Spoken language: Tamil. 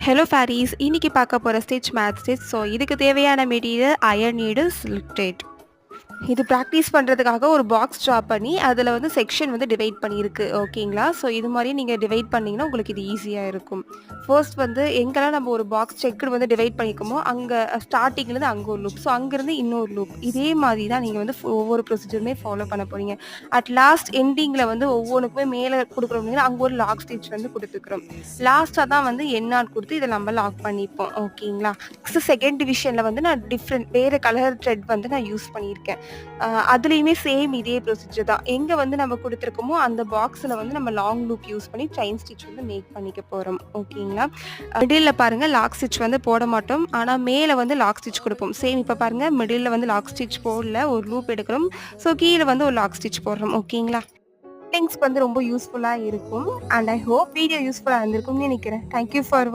ஹலோ ஃபேரீஸ், இன்னைக்கு பார்க்க போற ஸ்டிச் மேட் ஸ்டிச். ஸோ இதுக்கு தேவையான material iron needle, silk thread. இது பிராக்டிஸ் பண்ணுறதுக்காக ஒரு பாக்ஸ் ட்ரா பண்ணி அதில் வந்து செக்ஷன் வந்து டிவைட் பண்ணியிருக்கு. ஓகேங்களா? ஸோ இது மாதிரி நீங்கள் டிவைட் பண்ணிங்கன்னா உங்களுக்கு இது ஈஸியாக இருக்கும். ஃபர்ஸ்ட் வந்து எங்கெல்லாம் நம்ம ஒரு பாக்ஸ் செக்குடு வந்து டிவைட் பண்ணியிருக்கோமோ அங்கே ஸ்டார்டிங்லேருந்து அங்கே ஒரு லூப், ஸோ அங்கேருந்து இன்னொரு லூப், இதே மாதிரி தான் நீங்கள் வந்து ஒவ்வொரு ப்ரொசீஜருமே ஃபாலோ பண்ண போகிறீங்க. அட் லாஸ்ட் எண்டிங்கில் வந்து ஒவ்வொன்றுக்குமே மேலே கொடுக்குறோம் அப்படின்னா அங்கே ஒரு லாக் ஸ்டிச் வந்து கொடுத்துக்கிறோம். லாஸ்ட்டாக தான் வந்து என்னாட் கொடுத்து இதை நம்ம லாக் பண்ணிப்போம். ஓகேங்களா? நெக்ஸ்ட் செகண்ட் டிவிஷனில் வந்து நான் வேறு கலர் த்ரெட் வந்து நான் யூஸ் பண்ணியிருக்கேன். அதுலேயுமே சேம் இதே ப்ரொசீஜர் தான். எங்கே வந்து நம்ம கொடுத்துருக்கோமோ அந்த பாக்ஸில் வந்து நம்ம லாங் லூப் யூஸ் பண்ணி செயின் ஸ்டிச் வந்து மேக் பண்ணிக்க போகிறோம். ஓகேங்களா? மிடில் பாருங்கள் லாக் ஸ்டிச் வந்து போட மாட்டோம், ஆனால் மேலே வந்து லாக் ஸ்டிச் கொடுப்போம். சேம் இப்போ பாருங்கள், மிடில் வந்து லாக் ஸ்டிச் போடல, ஒரு லூப் எடுக்கிறோம். ஸோ கீழே வந்து ஒரு லாக் ஸ்டிச் போடுறோம். ஓகேங்களா? திங்ஸ் வந்து ரொம்ப யூஸ்ஃபுல்லாக இருக்கும். அண்ட் ஐ ஹோப் வீடியோ யூஸ்ஃபுல்லாக இருந்திருக்கும்னு நினைக்கிறேன். Thank you for